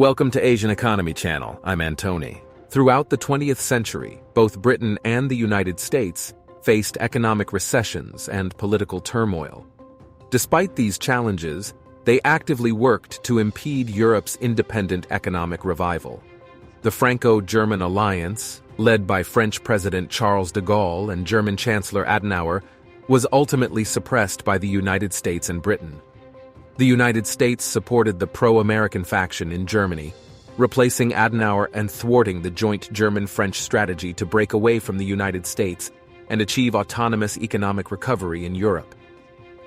Welcome to Asian Economy Channel. I'm Antony. Throughout the 20th century, both Britain and the United States faced economic recessions and political turmoil. Despite these challenges, they actively worked to impede Europe's independent economic revival. The Franco-German alliance, led by French President Charles de Gaulle and German Chancellor Adenauer, was ultimately suppressed by the United States and Britain. The United States supported the pro-American faction in Germany, replacing Adenauer and thwarting the joint German-French strategy to break away from the United States and achieve autonomous economic recovery in Europe.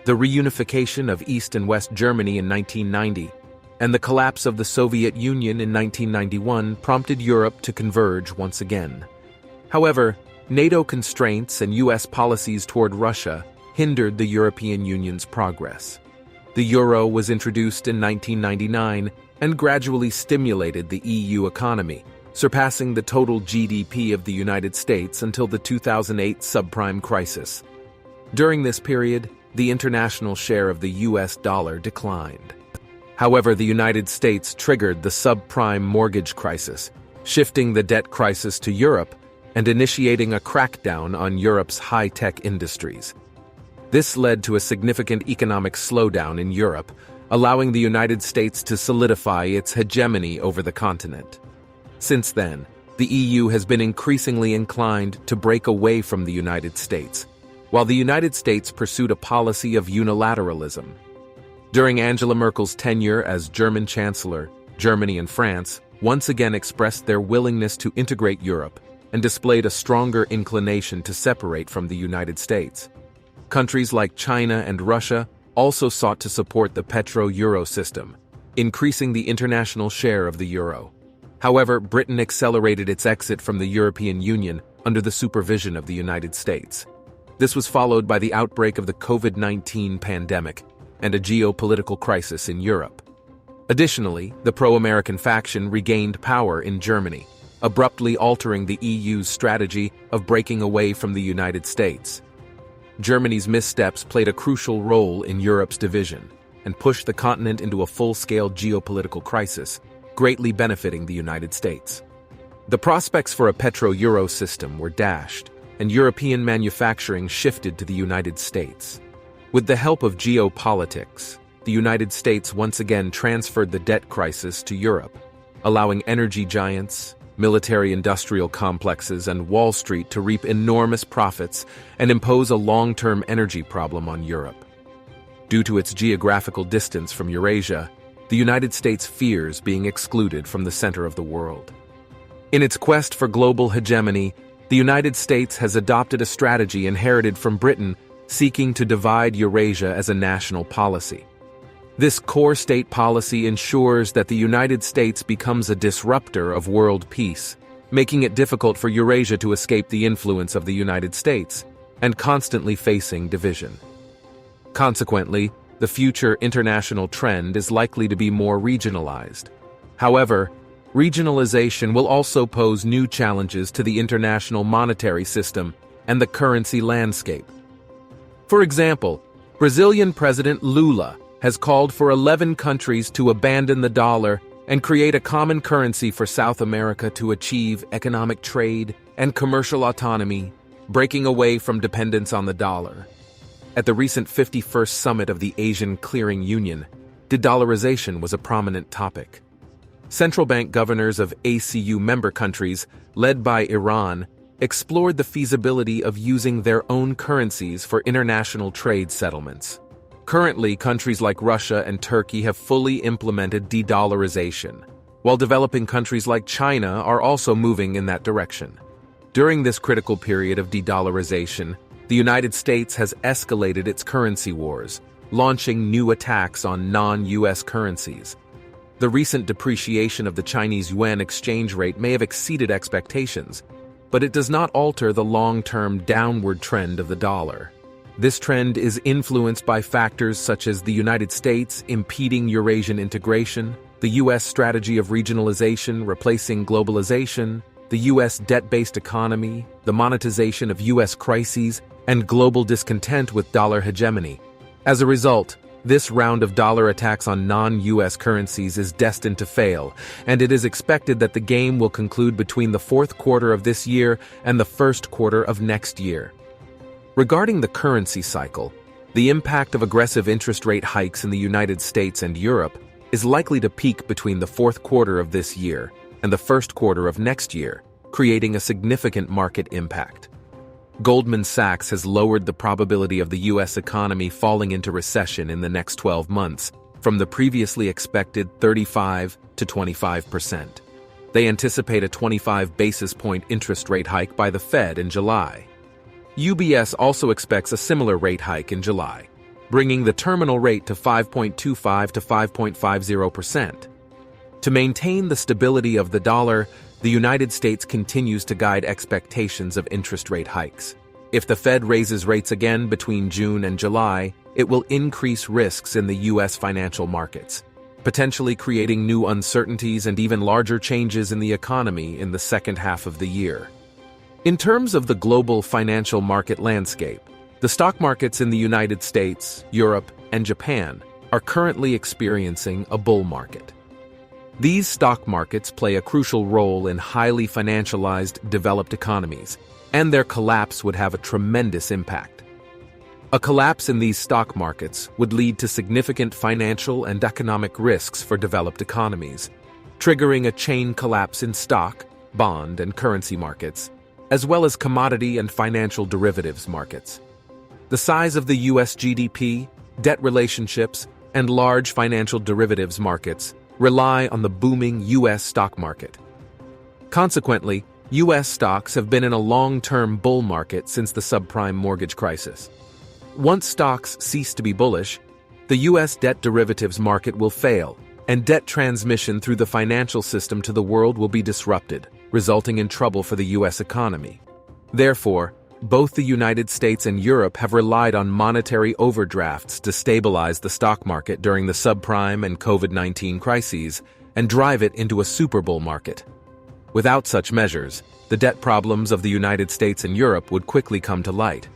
The reunification of East and West Germany in 1990 and the collapse of the Soviet Union in 1991 prompted Europe to converge once again. However, NATO constraints and U.S. policies toward Russia hindered the European Union's progress. The euro was introduced in 1999 and gradually stimulated the EU economy, surpassing the total GDP of the United States until the 2008 subprime crisis. During this period, the international share of the US dollar declined. However, the United States triggered the subprime mortgage crisis, shifting the debt crisis to Europe and initiating a crackdown on Europe's high-tech industries. This led to a significant economic slowdown in Europe, allowing the United States to solidify its hegemony over the continent. Since then, the EU has been increasingly inclined to break away from the United States, while the United States pursued a policy of unilateralism. During Angela Merkel's tenure as German Chancellor, Germany and France once again expressed their willingness to integrate Europe and displayed a stronger inclination to separate from the United States. Countries like China and Russia also sought to support the petro-euro system, increasing the international share of the euro. However, Britain accelerated its exit from the European Union under the supervision of the United States. This was followed by the outbreak of the COVID-19 pandemic and a geopolitical crisis in Europe. Additionally, the pro-American faction regained power in Germany, abruptly altering the EU's strategy of breaking away from the United States. Germany's missteps played a crucial role in Europe's division and pushed the continent into a full-scale geopolitical crisis, greatly benefiting the United States. The prospects for a petro-euro system were dashed, and European manufacturing shifted to the United States. With the help of geopolitics, the United States once again transferred the debt crisis to Europe, allowing energy giants, military-industrial complexes, and Wall Street to reap enormous profits and impose a long-term energy problem on Europe. Due to its geographical distance from Eurasia, the United States fears being excluded from the center of the world. In its quest for global hegemony, the United States has adopted a strategy inherited from Britain, seeking to divide Eurasia as a national policy. This core state policy ensures that the United States becomes a disruptor of world peace, making it difficult for Eurasia to escape the influence of the United States and constantly facing division. Consequently, the future international trend is likely to be more regionalized. However, regionalization will also pose new challenges to the international monetary system and the currency landscape. For example, Brazilian President Lula has called for 11 countries to abandon the dollar and create a common currency for South America to achieve economic trade and commercial autonomy, breaking away from dependence on the dollar. At the recent 51st summit of the Asian Clearing Union, de-dollarization was a prominent topic. Central bank governors of ACU member countries, led by Iran, explored the feasibility of using their own currencies for international trade settlements. Currently, countries like Russia and Turkey have fully implemented de-dollarization, while developing countries like China are also moving in that direction. During this critical period of de-dollarization, the United States has escalated its currency wars, launching new attacks on non-US currencies. The recent depreciation of the Chinese yuan exchange rate may have exceeded expectations, but it does not alter the long-term downward trend of the dollar. This trend is influenced by factors such as the United States impeding Eurasian integration, the U.S. strategy of regionalization replacing globalization, the U.S. debt-based economy, the monetization of U.S. crises, and global discontent with dollar hegemony. As a result, This round of dollar attacks on non-US currencies is destined to fail, and it is expected that the game will conclude between the fourth quarter of this year and the first quarter of next year. Regarding the currency cycle, the impact of aggressive interest rate hikes in the United States and Europe is likely to peak between the fourth quarter of this year and the first quarter of next year, creating a significant market impact. Goldman Sachs has lowered the probability of the U.S. economy falling into recession in the next 12 months from the previously expected 35 to 25%. They anticipate a 25 basis point interest rate hike by the Fed in July. UBS also expects a similar rate hike in July, bringing the terminal rate to 5.25 to 5.50%. To maintain the stability of the dollar, the United States continues to guide expectations of interest rate hikes. If the Fed raises rates again between June and July, it will increase risks in the U.S. financial markets, potentially creating new uncertainties and even larger changes in the economy in the second half of the year. In terms of the global financial market landscape, the stock markets in the United States, Europe, and Japan are currently experiencing a bull market. These stock markets play a crucial role in highly financialized developed economies, and their collapse would have a tremendous impact. A collapse in these stock markets would lead to significant financial and economic risks for developed economies, triggering a chain collapse in stock, bond, and currency markets, as well as commodity and financial derivatives markets. The size of the U.S. GDP, debt relationships, and large financial derivatives markets rely on the booming U.S. stock market. Consequently, U.S. stocks have been in a long-term bull market since the subprime mortgage crisis. Once stocks cease to be bullish, the U.S. debt derivatives market will fail, and debt transmission through the financial system to the world will be disrupted, resulting in trouble for the U.S. economy. Therefore, both the United States and Europe have relied on monetary overdrafts to stabilize the stock market during the subprime and COVID-19 crises and drive it into a super bull market. Without such measures, the debt problems of the United States and Europe would quickly come to light.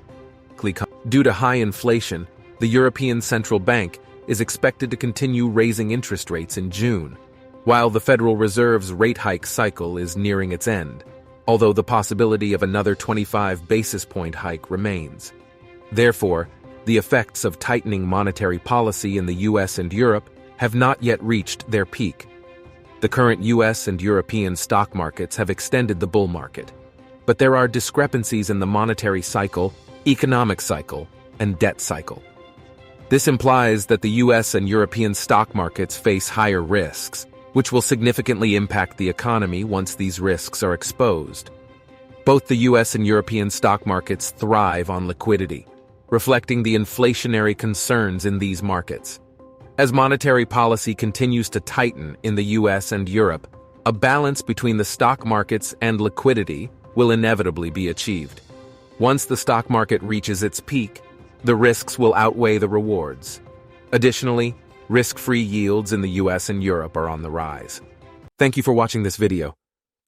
Due to high inflation, the European Central Bank is expected to continue raising interest rates in June, while the Federal Reserve's rate hike cycle is nearing its end, although the possibility of another 25 basis point hike remains. Therefore, the effects of tightening monetary policy in the US and Europe have not yet reached their peak. The current US and European stock markets have extended the bull market, but there are discrepancies in the monetary cycle, economic cycle, and debt cycle. This implies that the US and European stock markets face higher risks, which will significantly impact the economy once these risks are exposed. Both the US and European stock markets thrive on liquidity, reflecting the inflationary concerns in these markets. As monetary policy continues to tighten in the US and Europe, a balance between the stock markets and liquidity will inevitably be achieved. Once the stock market reaches its peak, the risks will outweigh the rewards. Additionally, risk-free yields in the US and Europe are on the rise. Thank you for watching this video.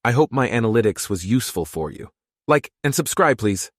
I hope my analytics was useful for you. Like and subscribe, please.